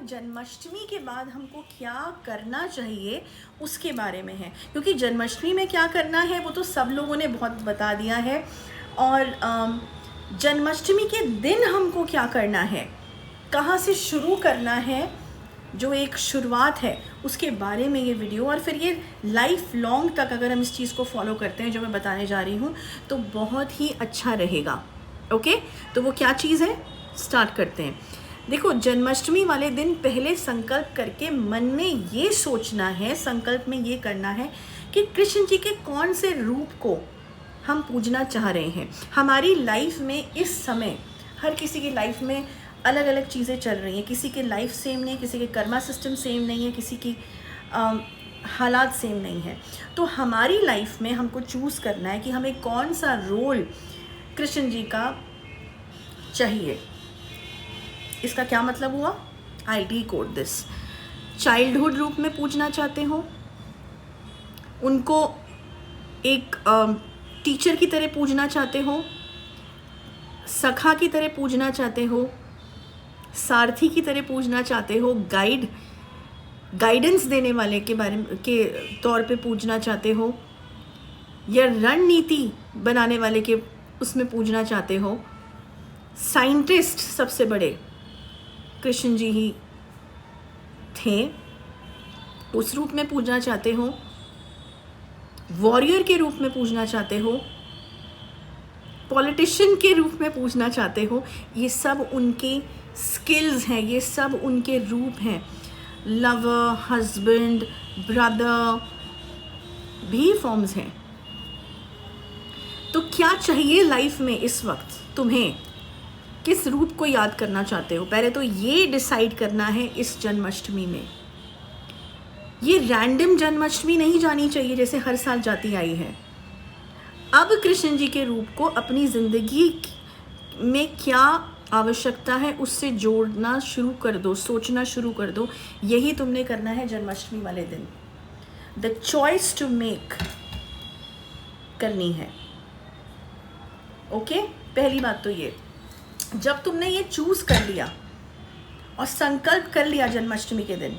जन्माष्टमी के बाद हमको क्या करना चाहिए उसके बारे में है, क्योंकि जन्माष्टमी में क्या करना है वो तो सब लोगों ने बहुत बता दिया है। और जन्माष्टमी के दिन हमको क्या करना है, कहाँ से शुरू करना है, जो एक शुरुआत है उसके बारे में ये वीडियो। और फिर ये लाइफ लॉन्ग तक अगर हम इस चीज़ को फॉलो करते हैं जो मैं बताने जा रही हूँ तो बहुत ही अच्छा रहेगा। ओके, तो वो क्या चीज़ है, स्टार्ट करते हैं। देखो, जन्माष्टमी वाले दिन पहले संकल्प करके मन में ये सोचना है, संकल्प में ये करना है कि कृष्ण जी के कौन से रूप को हम पूजना चाह रहे हैं। हमारी लाइफ में इस समय हर किसी की लाइफ में अलग अलग चीज़ें चल रही हैं, किसी के लाइफ सेम नहीं, किसी के कर्मा सिस्टम सेम नहीं है, किसी की हालात सेम नहीं है। तो हमारी लाइफ में हमको चूज़ करना है कि हमें कौन सा रोल कृष्ण जी का चाहिए। इसका क्या मतलब हुआ, आई डिकोड दिस। चाइल्डहुड रूप में पूजना चाहते हो, उनको एक टीचर की तरह पूजना चाहते हो, सखा की तरह पूजना चाहते हो, सारथी की तरह पूजना चाहते हो, गाइडेंस देने वाले के बारे में के तौर पे पूजना चाहते हो, या रणनीति बनाने वाले के उसमें पूजना चाहते हो, साइंटिस्ट सबसे बड़े कृष्ण जी ही थे उस रूप में पूजना चाहते हो, वॉरियर के रूप में पूजना चाहते हो, पॉलिटिशियन के रूप में पूजना चाहते हो, ये सब उनके स्किल्स हैं, ये सब उनके रूप हैं। लवर, हस्बैंड, ब्रदर भी फॉर्म्स हैं। तो क्या चाहिए लाइफ में इस वक्त, तुम्हें किस रूप को याद करना चाहते हो, पहले तो ये डिसाइड करना है इस जन्माष्टमी में। ये रैंडम जन्माष्टमी नहीं जानी चाहिए जैसे हर साल जाती आई है। अब कृष्ण जी के रूप को अपनी ज़िंदगी में क्या आवश्यकता है उससे जोड़ना शुरू कर दो, सोचना शुरू कर दो। यही तुमने करना है जन्माष्टमी वाले दिन। द चॉइस टू मेक करनी है। ओके, पहली बात तो ये, जब तुमने ये चूज कर लिया और संकल्प कर लिया जन्माष्टमी के दिन,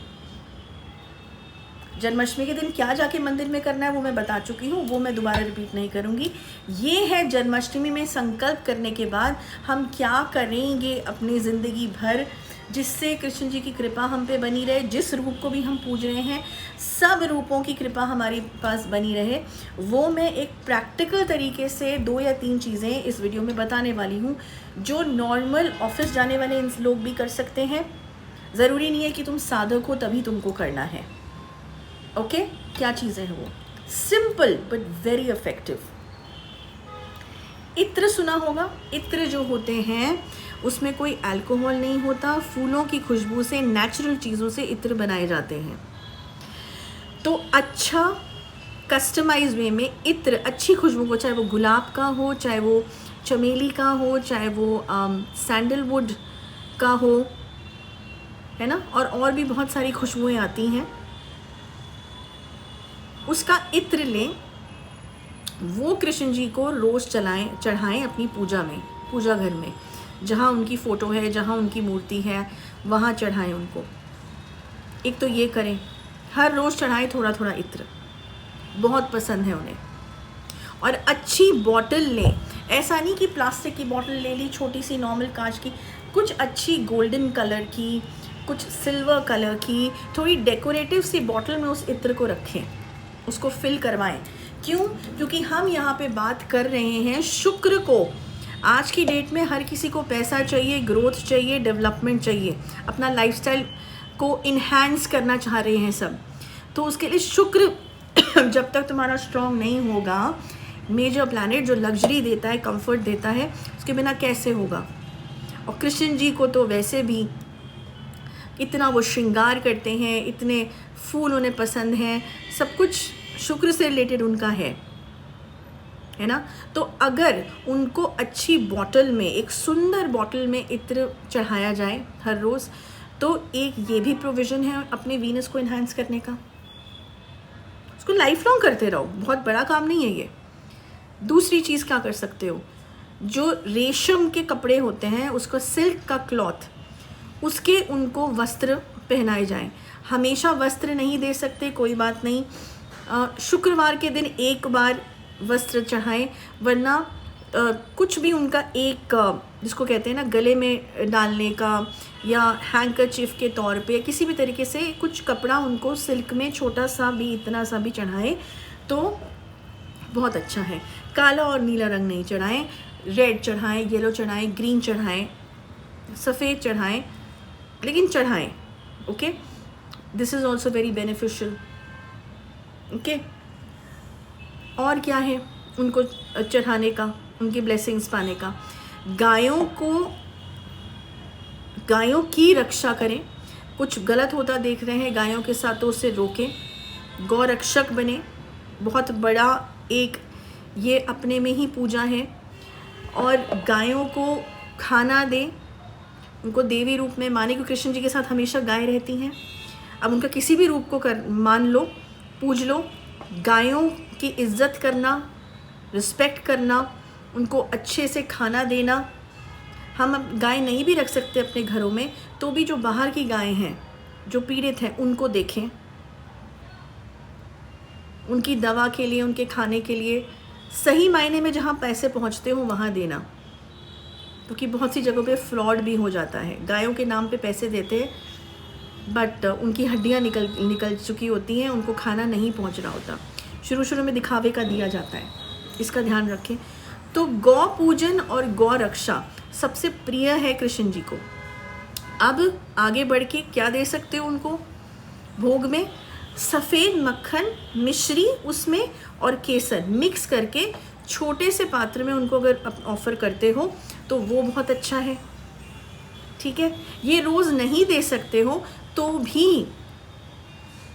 जन्माष्टमी के दिन क्या जाके मंदिर में करना है वो मैं बता चुकी हूँ, वो मैं दोबारा रिपीट नहीं करूँगी। ये है जन्माष्टमी में संकल्प करने के बाद हम क्या करेंगे अपनी ज़िंदगी भर, जिससे कृष्ण जी की कृपा हम पे बनी रहे। जिस रूप को भी हम पूज रहे हैं, सब रूपों की कृपा हमारे पास बनी रहे। वो मैं एक प्रैक्टिकल तरीके से 2 या 3 चीज़ें इस वीडियो में बताने वाली हूँ, जो नॉर्मल ऑफिस जाने वाले लोग भी कर सकते हैं। ज़रूरी नहीं है कि तुम साधक हो तभी तुमको करना है। ओके, क्या चीज़ें हैं वो, सिंपल बट वेरी इफेक्टिव। इत्र सुना होगा, इत्र जो होते हैं उसमें कोई अल्कोहल नहीं होता, फूलों की खुशबू से, नेचुरल चीज़ों से इत्र बनाए जाते हैं। तो अच्छा कस्टमाइज वे में इत्र, अच्छी खुशबू को, चाहे वो गुलाब का हो, चाहे वो चमेली का हो, चाहे वो सैंडलवुड का हो, है ना, और भी बहुत सारी खुशबुएं आती हैं, उसका इत्र लें। वो कृष्ण जी को रोज़ चढ़ाएं अपनी पूजा में, पूजा घर में, जहाँ उनकी फ़ोटो है, जहाँ उनकी मूर्ति है, वहाँ चढ़ाएं उनको। एक तो ये करें, हर रोज़ चढ़ाएं थोड़ा थोड़ा इत्र, बहुत पसंद है उन्हें। और अच्छी बॉटल लें, ऐसा नहीं कि प्लास्टिक की बॉटल ले ली छोटी सी नॉर्मल कांच की, कुछ अच्छी गोल्डन कलर की, कुछ सिल्वर कलर की, थोड़ी डेकोरेटिव सी बॉटल में उस इत्र को रखें, उसको फिल करवाएं। क्यों? क्योंकि हम यहाँ पे बात कर रहे हैं शुक्र को। आज की डेट में हर किसी को पैसा चाहिए, ग्रोथ चाहिए, डेवलपमेंट चाहिए, अपना लाइफस्टाइल को इन्हांस करना चाह रहे हैं सब। तो उसके लिए शुक्र जब तक तुम्हारा स्ट्रॉन्ग नहीं होगा, मेजर प्लैनेट जो लग्जरी देता है, कंफर्ट देता है, उसके बिना कैसे होगा। और कृष्ण जी को तो वैसे भी इतना वो श्रृंगार करते हैं, इतने फूल उन्हें पसंद हैं, सब कुछ शुक्र से रिलेटेड उनका है ना। तो अगर उनको अच्छी बॉटल में, एक सुंदर बॉटल में इत्र चढ़ाया जाए हर रोज़, तो एक ये भी प्रोविज़न है अपने वीनस को इन्हांस करने का। उसको लाइफ लॉन्ग करते रहो, बहुत बड़ा काम नहीं है ये। दूसरी चीज़ क्या कर सकते हो, जो रेशम के कपड़े होते हैं, उसको सिल्क का क्लॉथ, उसके उनको वस्त्र पहनाए जाएं। हमेशा वस्त्र नहीं दे सकते, कोई बात नहीं, शुक्रवार के दिन एक बार वस्त्र चढ़ाएं, वरना कुछ भी उनका एक जिसको कहते हैं ना गले में डालने का या हैंकरचीफ के तौर पे किसी भी तरीके से कुछ कपड़ा उनको सिल्क में छोटा सा भी, इतना सा भी चढ़ाएं तो बहुत अच्छा है। काला और नीला रंग नहीं चढ़ाएं, रेड चढ़ाएं, येलो चढ़ाएं, ग्रीन चढ़ाएं, सफ़ेद चढ़ाएं, लेकिन चढ़ाएं। Okay, this is also very beneficial. Okay, और क्या है उनको चढ़ाने का, उनकी ब्लेसिंग्स पाने का? गायों की रक्षा करें। कुछ गलत होता देख रहे हैं गायों के साथ तो उसे रोकें, गौरक्षक बने। बहुत बड़ा एक ये अपने में ही पूजा है। और गायों को खाना दें, उनको देवी रूप में माने, क्योंकि कृष्ण जी के साथ हमेशा गाय रहती हैं। अब उनका किसी भी रूप को मान लो, पूज लो। गायों की इज्जत करना, रिस्पेक्ट करना, उनको अच्छे से खाना देना। हम अब गाय नहीं भी रख सकते अपने घरों में, तो भी जो बाहर की गायें हैं, जो पीड़ित हैं, उनको देखें, उनकी दवा के लिए, उनके खाने के लिए सही मायने में जहाँ पैसे पहुँचते हो वहाँ देना, क्योंकि बहुत सी जगहों पे फ्रॉड भी हो जाता है। गायों के नाम पे पैसे देते हैं बट उनकी हड्डियाँ निकल चुकी होती हैं, उनको खाना नहीं पहुंच रहा होता। शुरू में दिखावे का दिया जाता है, इसका ध्यान रखें। तो गौ पूजन और गौ रक्षा सबसे प्रिय है कृष्ण जी को। अब आगे बढ़ के क्या दे सकते हो उनको भोग में? सफ़ेद मक्खन, मिश्री उसमें और केसर मिक्स करके छोटे से पात्र में उनको अगर ऑफ़र करते हो तो वो बहुत अच्छा है। ठीक है, ये रोज़ नहीं दे सकते हो तो भी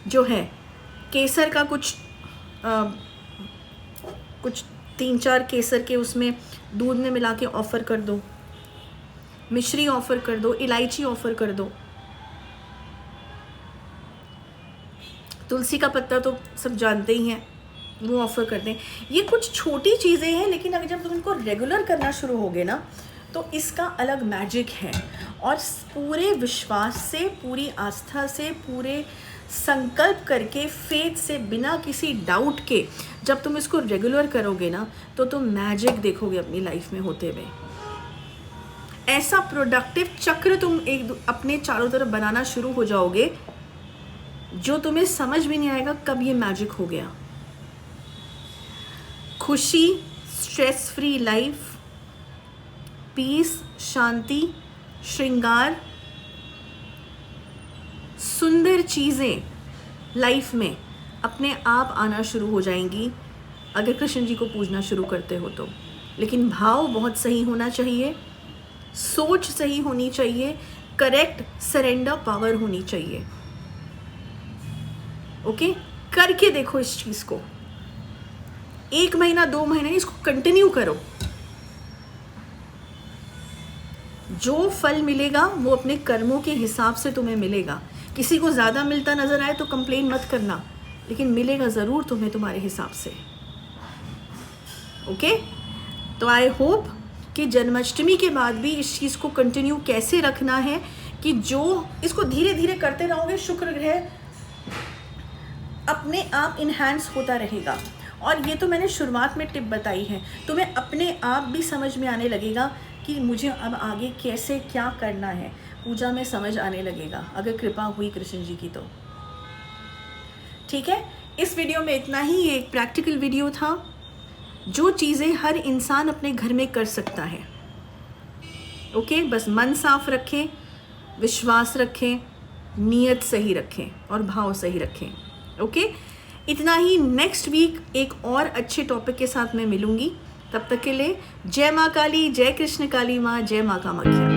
जो है केसर का कुछ 3-4 केसर के उसमें दूध में मिला के ऑफ़र कर दो, मिश्री ऑफ़र कर दो, इलायची ऑफ़र कर दो, तुलसी का पत्ता तो सब जानते ही हैं, वो ऑफ़र कर दें। ये कुछ छोटी चीज़ें हैं, लेकिन अगर जब तुम इनको रेगुलर करना शुरू होगे ना तो इसका अलग मैजिक है। और पूरे विश्वास से, पूरी आस्था से, पूरे संकल्प करके, फेथ से, बिना किसी डाउट के जब तुम इसको रेगुलर करोगे ना तो तुम मैजिक देखोगे अपनी लाइफ में होते हुए। ऐसा प्रोडक्टिव चक्र तुम अपने चारों तरफ बनाना शुरू हो जाओगे जो तुम्हें समझ भी नहीं आएगा कब ये मैजिक हो गया। खुशी, स्ट्रेस फ्री लाइफ, पीस, शांति, श्रृंगार, सुंदर चीज़ें लाइफ में अपने आप आना शुरू हो जाएंगी अगर कृष्ण जी को पूजना शुरू करते हो तो। लेकिन भाव बहुत सही होना चाहिए, सोच सही होनी चाहिए, करेक्ट सरेंडर पावर होनी चाहिए। ओके, करके देखो इस चीज़ को। 1 महीना 2 महीने इसको कंटिन्यू करो। जो फल मिलेगा वो अपने कर्मों के हिसाब से तुम्हें मिलेगा। किसी को ज़्यादा मिलता नज़र आए तो कंप्लेन मत करना, लेकिन मिलेगा ज़रूर तुम्हें तुम्हारे हिसाब से। ओके, तो आई होप कि जन्माष्टमी के बाद भी इस चीज़ को कंटिन्यू कैसे रखना है कि जो इसको धीरे धीरे करते रहोगे, शुक्र ग्रह अपने आप इन्हांस होता रहेगा। और ये तो मैंने शुरुआत में टिप बताई है, तुम्हें अपने आप भी समझ में आने लगेगा कि मुझे अब आगे कैसे क्या करना है। पूजा में समझ आने लगेगा अगर कृपा हुई कृष्ण जी की तो। ठीक है, इस वीडियो में इतना ही। ये एक प्रैक्टिकल वीडियो था, जो चीज़ें हर इंसान अपने घर में कर सकता है। ओके, बस मन साफ रखें, विश्वास रखें, नीयत सही रखें और भाव सही रखें। ओके, इतना ही। नेक्स्ट वीक एक और अच्छे टॉपिक के साथ मैं मिलूंगी। तब तक के लिए जय माँ काली, जय कृष्ण काली माँ, जय माँ कामाख्या।